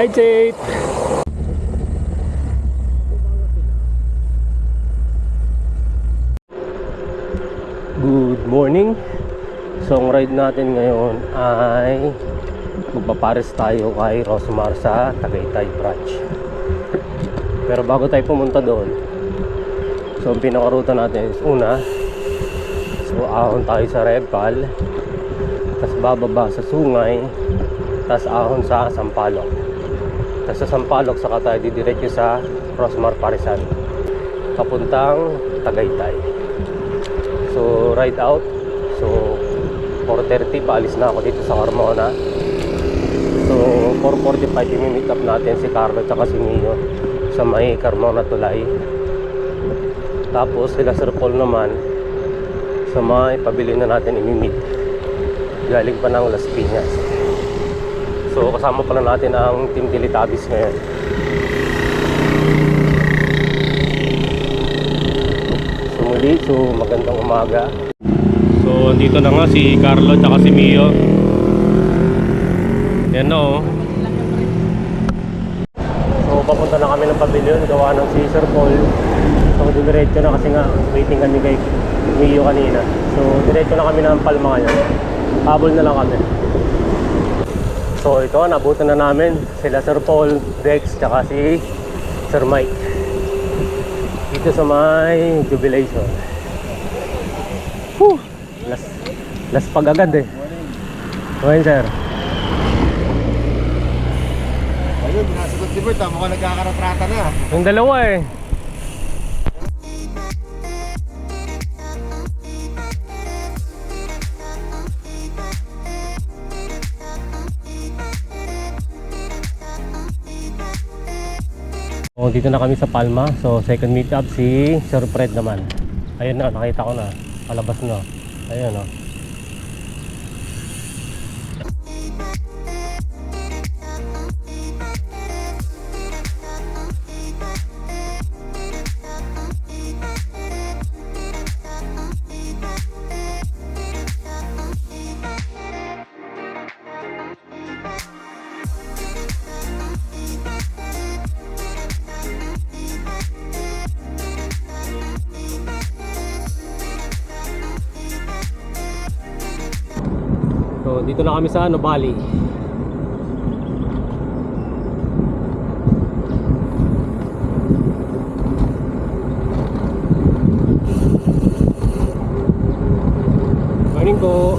Ride safe! Good morning! So ang ride natin ngayon ay magpapares tayo kay Rosmar sa Tagaytay branch. Pero bago tayo pumunta doon, so ang pinakaruta natin is una, so ahon tayo sa Repal, tapos bababa sa Sungay, tapos ahon sa Sampaloc, tapos sa Sampaloc saka tayo didiretso sa Rosmar Parisan papuntang Tagaytay. So ride out. So 4:30 paalis na ako dito sa Carmona. So 4:45 i-meet up natin si Carlo at si Mio sa may Carmona Tulay. Tapos sila Sir Paul naman sa may pabili na natin i-meet galing pa ng Las Piñas. So kasama pala natin ang Team Teletubbies ngayon. So muli, so magandang umaga. So andito na nga si Carlo at si Mio. Yan na oh. So papunta na kami ng pavilion, gawa ng si Sir Paul. So diretso na kasi nga waiting kami kay Mio kanina. So diretso na kami ng Palma ngayon. Habol na lang kami. So ito, nabutan na namin sila Sir Paul, Dex, tsaka si Sir Mike dito sa may Jubilation. Whew! Last pag agad eh. Okay sir. Ayun, nasagot si Bert, mukhang nagkakaratrata na. Yung dalawa eh. Oh, dito na kami sa Palma. So second meet up si Sir Fred naman. Ayun na, nakita ko na. Palabas na. Ayun oh. So dito na kami sa Bali. Morning po.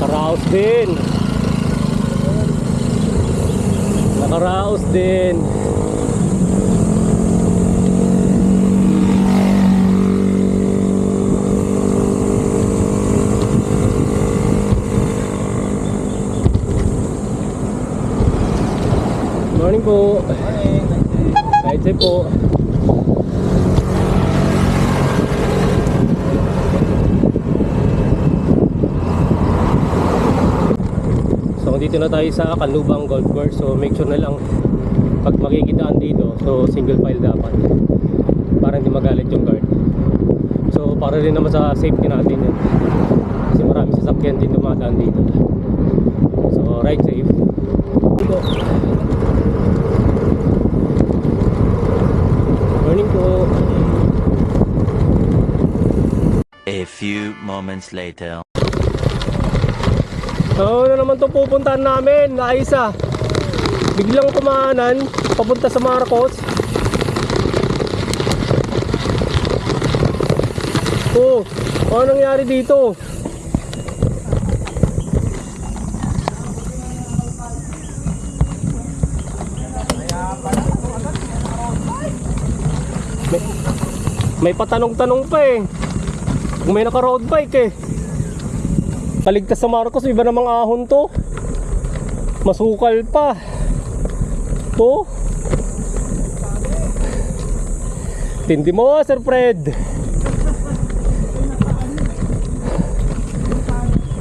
Nakaraos din. Nakaraos din. Morning po. Kahit sa'yo po. So dito na tayo sa Canlubang Golf Course. So make sure na lang pag makikitaan dito, so single file dapat para hindi magalit yung guard. So para rin naman sa safety natin yun, kasi marami sasakyan din dumadaan dito. So ride safe dito. Morning po. A few moments later. So na naman itong pupuntahan namin na isa. Biglang kumaanan papunta sa Marcos. Oh, ano nangyari dito? May patanong-tanong pa eh. Kung may naka-road bike eh. Kaligtas sa Marcos, iba namang ahon to. Masukal pa. To. Tindi mo, Sir Fred.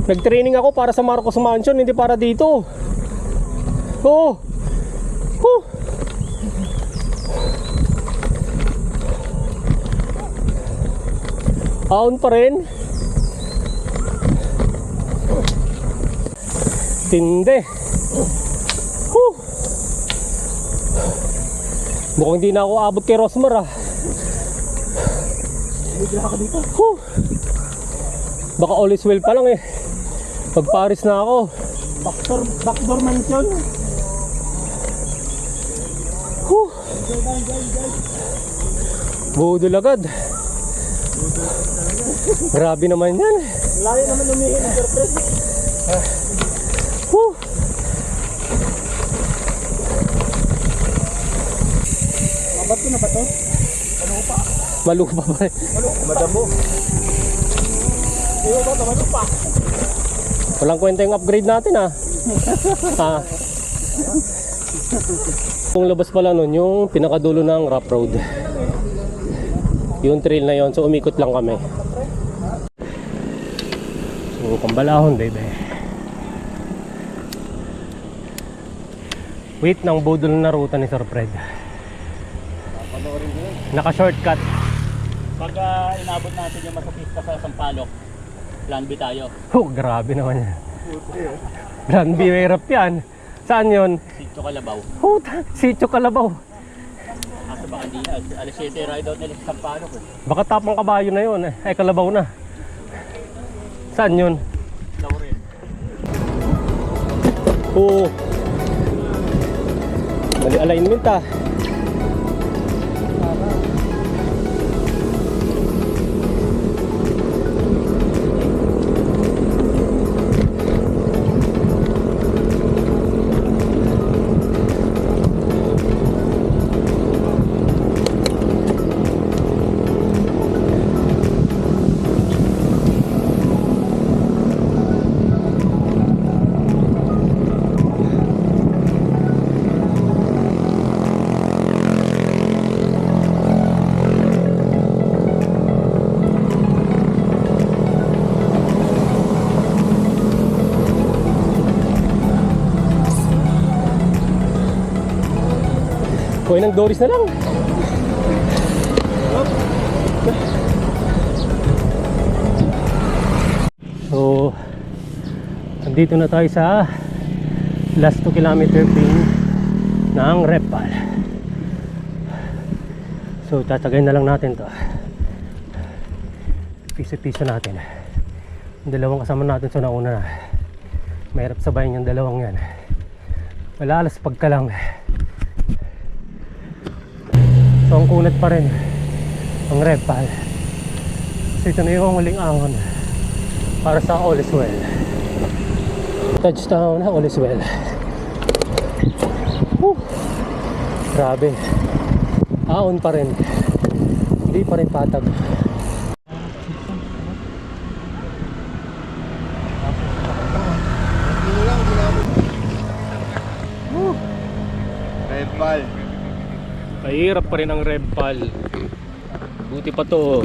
Nag-training ako para sa Marcos Mansion, hindi para dito. Oh. Aon pa rin. Tindi. Mukhang hindi na ako abot kay Rosmar ah. Baka all is well pa lang eh. Pag Paris na ako. Backdoor mansion. Budol agad. Grabe naman yan. Layo naman umihin ng surprise. Mabat ko na ba to? Malupa. Malupa pa rin. Madamo. Iyo ba ito? Malupa. Walang kwenta yung upgrade natin ah. Yung labas pala nun, yung pinakadulo ng rough road. Yung trail na yon, so umikot lang kami. So Kambalahon baby. Wait ng budol na ruta ni Sir Fred. Naka-shortcut. Pag inabot natin yung masapista sa Sampaloc, plan B tayo. Oh, grabe naman yan. Plan B, hirap yan. Saan yun? Sitio Kalabaw. Oh, Sitio Kalabaw. Kaso baka di na. Alas 7 ride out nila sa Sampaloc. Baka tapang kabayo na yun. Ay, Kalabaw na. Saan yun? Laurel. Oo. Mali alignment ah. Kuha ng Doris na lang. So, andito na tayo sa last 2 kilometer pin ng Repal. So, tatagay na lang natin to. Piso-piso natin. Yung dalawang kasama natin sa nauna na. Mahirap sabayin yung dalawang yan. Malalas pagka lang. So ang kunat pa rin ang Repal. So ito na yung huling ahon para sa all is well. Touchdown na all is well. Grabe. Ahon pa rin. Hindi pa rin patag. Red ball. Mahirap pa rin ang Repal. Buti pa to.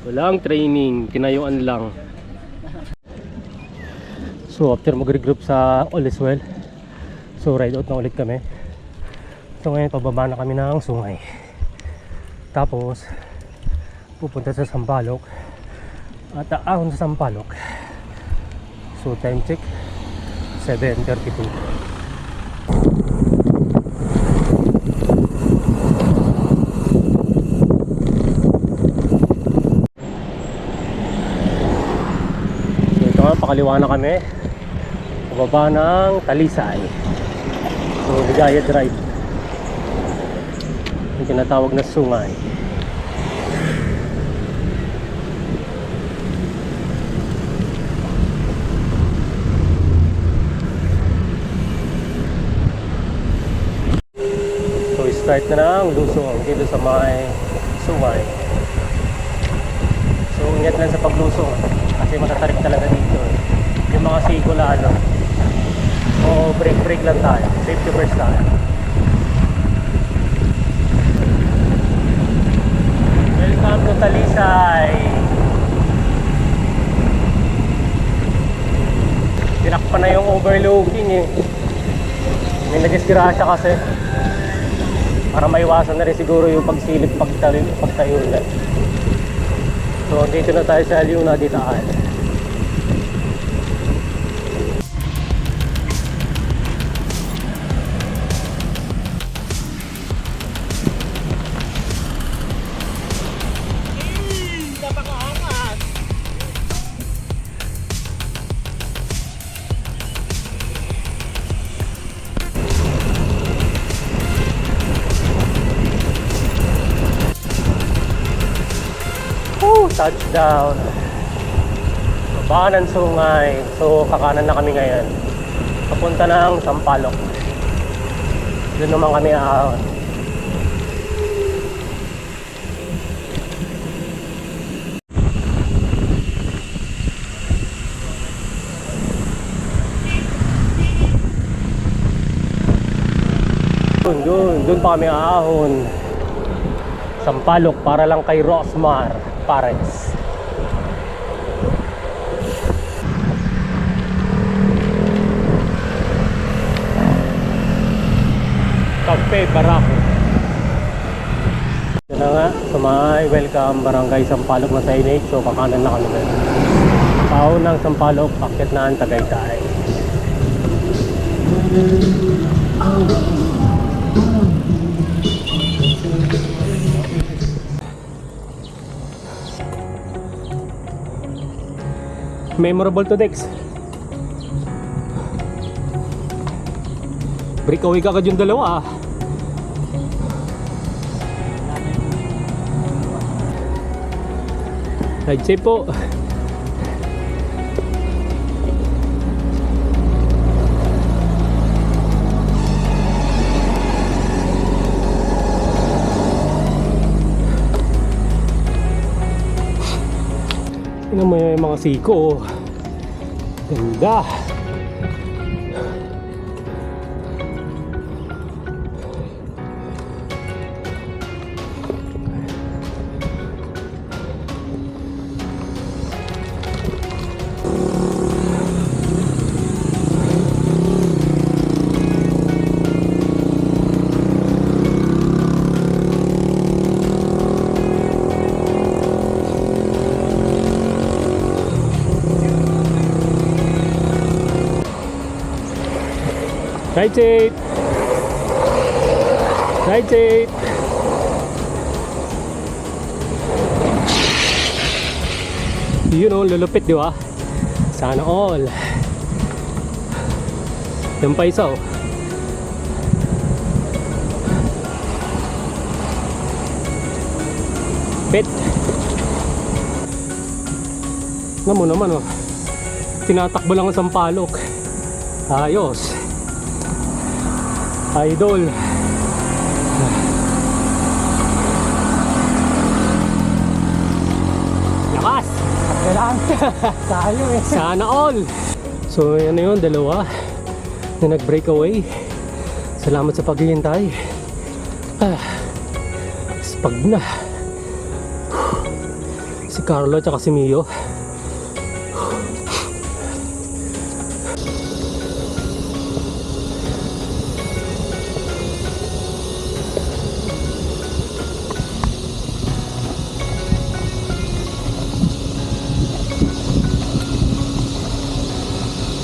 Walang training, tinayuan lang. So after mag-regroup sa all is well, so ride out na ulit kami. So ngayon pababa na kami ng Sungay. Tapos pupunta sa Sampaloc at aahon sa Sampaloc. So time check 7:32. Pakaliwa na kami, pababa ng Talisay. So Ligaya Drive, yung tinatawag na Sungay. So start na ng lusong dito sa may Sungay. So ingat lang sa paglusong kasi matatarik talaga dito. Yung mga sikula ano. O break lang tayo. Safety first tayo. Welcome to Talisay. Tinakpan na yung overlooking eh. May nag-disgrasya kasi. Para maiwasan na rin siguro yung pagsilip pagtayo ulit. So, dito na tayo sa Luna Ditaan. Touchdown. Baba ng sungay. So, kakanan na kami ngayon. Papunta ng Sampaloc. Doon naman kami aahon. Doon pa kami aahon. Sampaloc para lang kay Rosmar Pares. Cafe Barako. Ito na nga, sumay, welcome Barangay Sampaloc na sa inate. So kakanan na kami ngayon. Tao ng Sampaloc, akit na ang Tagaytay. Memorable to Dex. Breakaway ka yung dalawa ah. Ride safe po. Tingnan mo yung mga siko. Ganda. Right safe. Right safe. Yun o, lulupit di ba? Sana all. Yan pa isa o. Pet. Alam mo naman o. Tinatakbo lang ang Sampaloc. Ayos. Idol. Lakas. Kailangan. Tayo eh. Sana all. So yan na yun, dalawa na nag-breakaway. Salamat sa paghihintay. Spag na. Si Carlo at si Mio.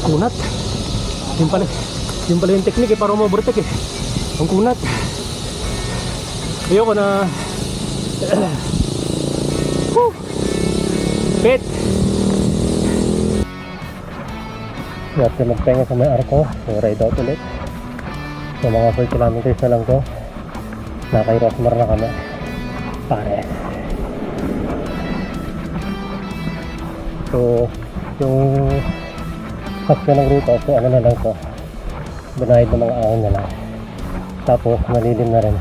Kunat. Yung pala yung technique eh, para umovertake eh. Ang kunat. Ayoko na. Pet. Yate magpahinga sa may arko. So ride out ulit. So mga 4 kilometers na lang to. Nakay Rosmar na kami. Pare. So yung sakto ng ruta, so ano na lang to, binayad ng mga ahon na lang, tapos malilim na rin.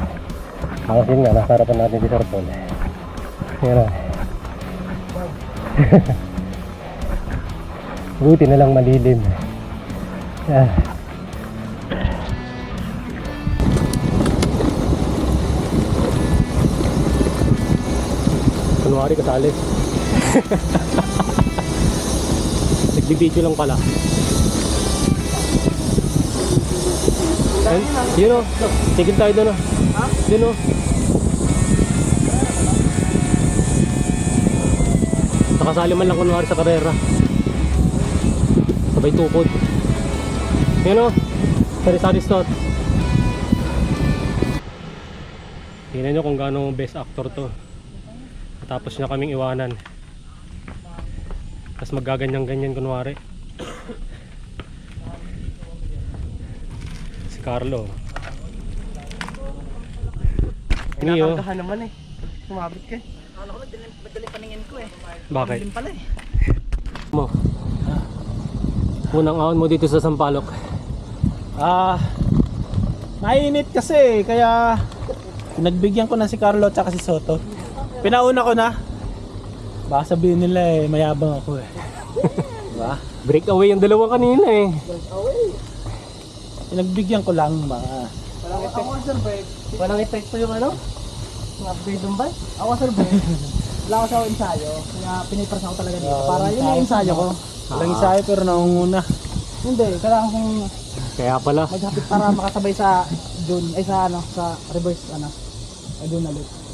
Tapos yun nga, nasa harapan natin si Sir Paul. Yan na. Buti na lang malilim. Kunwari kasali. Nagbibideo lang pala. Yun o, tigil tayo doon o. Yun o. nakasali man lang kunwari sa karera. Sabay tukod. Yan o, sari-sari stot. Tingnan nyo kung gaano best actor to. Tapos niya kaming iwanan. Tapos maggaganyan-ganyan kunwari. Si Carlo. Niyo. Nakakagahan naman eh. Sumabit ka. Akala ko madali paningin ko eh. Bakit? Dilim pala eh. Mo. Unang ahon mo dito sa Sampaloc. Mainit kasi kaya pinagbigyan ko na si Carlo at si Soto. Pinauna ko na. Baka sabihin nila eh, mayabang ako eh. Diba? Breakaway yung dalawa kanina eh. Pinagbigyan ko lang mga. Walang epekto yung ano? Yung upgrade ng bike? Ako sir, wala ako sa ensayo. Kaya pinipras ako talaga dito. Para yun yung ensayo ko. Walang isayo pero nangunguna. Hindi, kailangan kong Kaya pala. maghapit para makasabay sa June, ay sa ano, sa reverse ano. Adrenaline.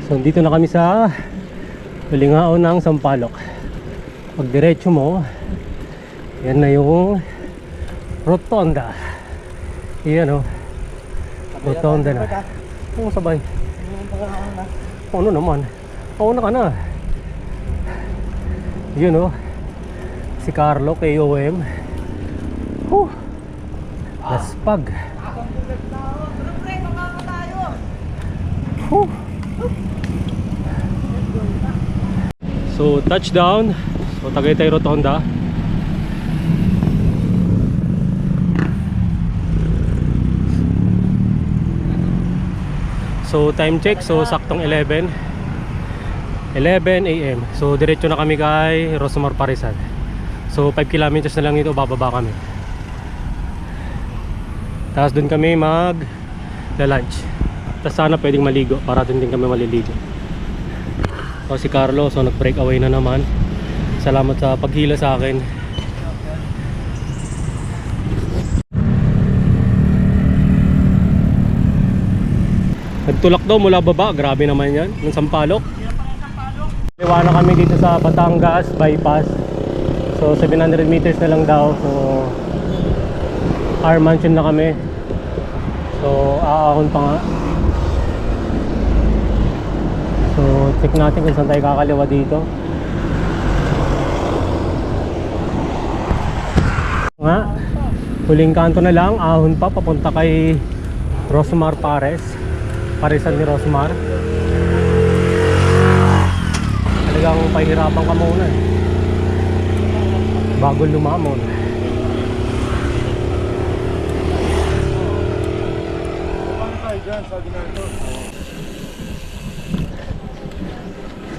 So dito na kami sa Lingao ng Sampaloc. Pag diretso mo, yan na yung rotonda. Iyan o, rotonda na. Oo, sabay. Ano naman, pauna ka na. Yun o, si Carlo KOM. Laspag. So touchdown. So Tagaytay Rotonda. So time check, so saktong 11 AM. So diretso na kami kay Rosamar Parisan. So 5 kilometers na lang ito, bababa kami. Tapos dun kami mag lunch. Tapos sana pwedeng maligo, para dun din kami maliligo. O si Carlo, so nag-breakaway na naman. Salamat sa paghila sa akin. Nagtulak daw mula baba, grabe naman yan, ng Sampaloc. Iwanan kami dito sa Batangas bypass. So 700 meters na lang daw. So our mansion na kami. So aahon pa nga. So check natin kung saan tayo kakaliwa dito. Nga, huling kanto na lang, ahon pa papunta kay Rosamar Parisan ni Rosamar. Talagang pahirapan ka muna eh, bago lumamon.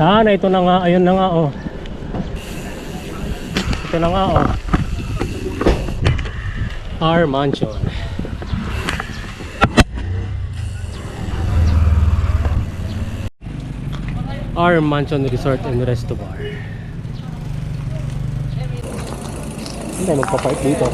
Sana ito na nga, ayun na nga oh. Ito na nga oh. Our mansion. Our Mansion Resort and Resto Bar. Hindi magpa-park dito.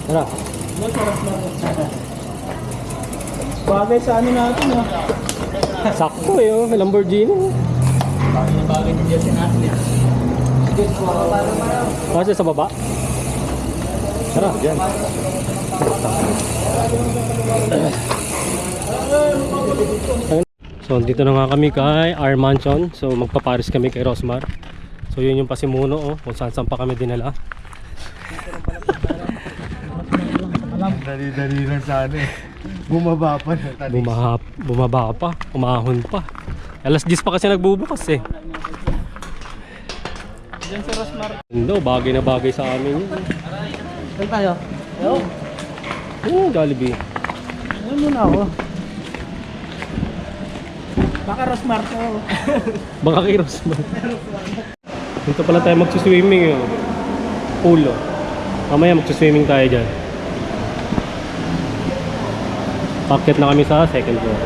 Tara. Bagay sa ano natin ha. Sakto eh, oh, Lamborghini. Bagay din dyan sinasin niya. Kasi sa baba. Tara, dyan. So dito na nga kami kay Our Mansion. So magpaparis kami kay Rosamar. So yun yung pasimuno oh, kung saan pa kami dinala. Dali-dali lang sana eh. Bumaba pa na. Bumaba pa, umahon pa. Alas 10 pa kasi nagbubukas eh. Diyan si Rosmar. Hindi, bagay na bagay sa amin yun. Saan tayo? Yo. Jollibee. Ano muna ako? Baka Rosmar to. Baka kay Rosman. Dito pala tayo magsiswimming yun. Pool oh. Mamaya magsiswimming tayo dyan. Paket na kami sa second floor.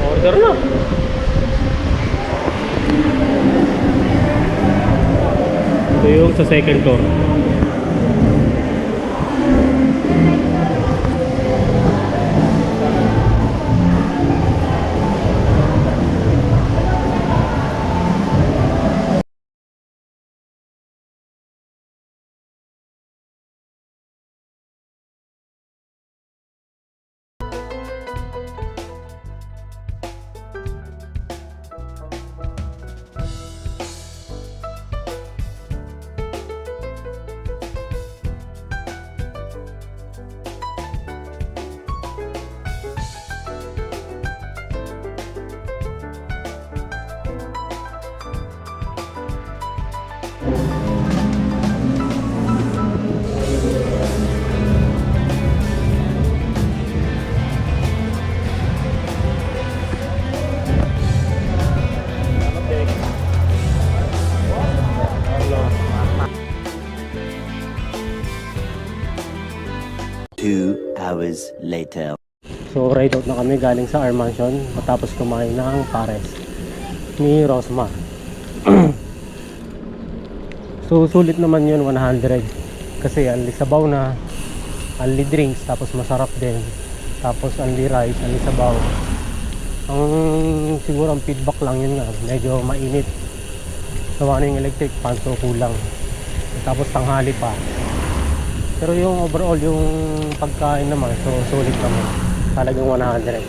Order na. Ito yung sa second floor. Two hours later. So ride out na kami galing sa our mansion matapos kumain ng pares ni Rosmar. So sulit naman yun, 100 kasi only sabaw na, only drinks, tapos masarap din, tapos only rice, only sabaw. Ang siguro ang feedback lang yun nga, medyo mainit, sawa na yung electric fan, so kulang, tapos tanghali pa. Pero yung overall, yung pagkain naman, so sulit naman, talagang 100.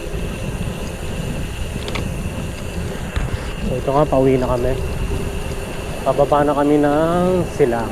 So ito nga, pauwi na kami. Pababa na kami ng Silang.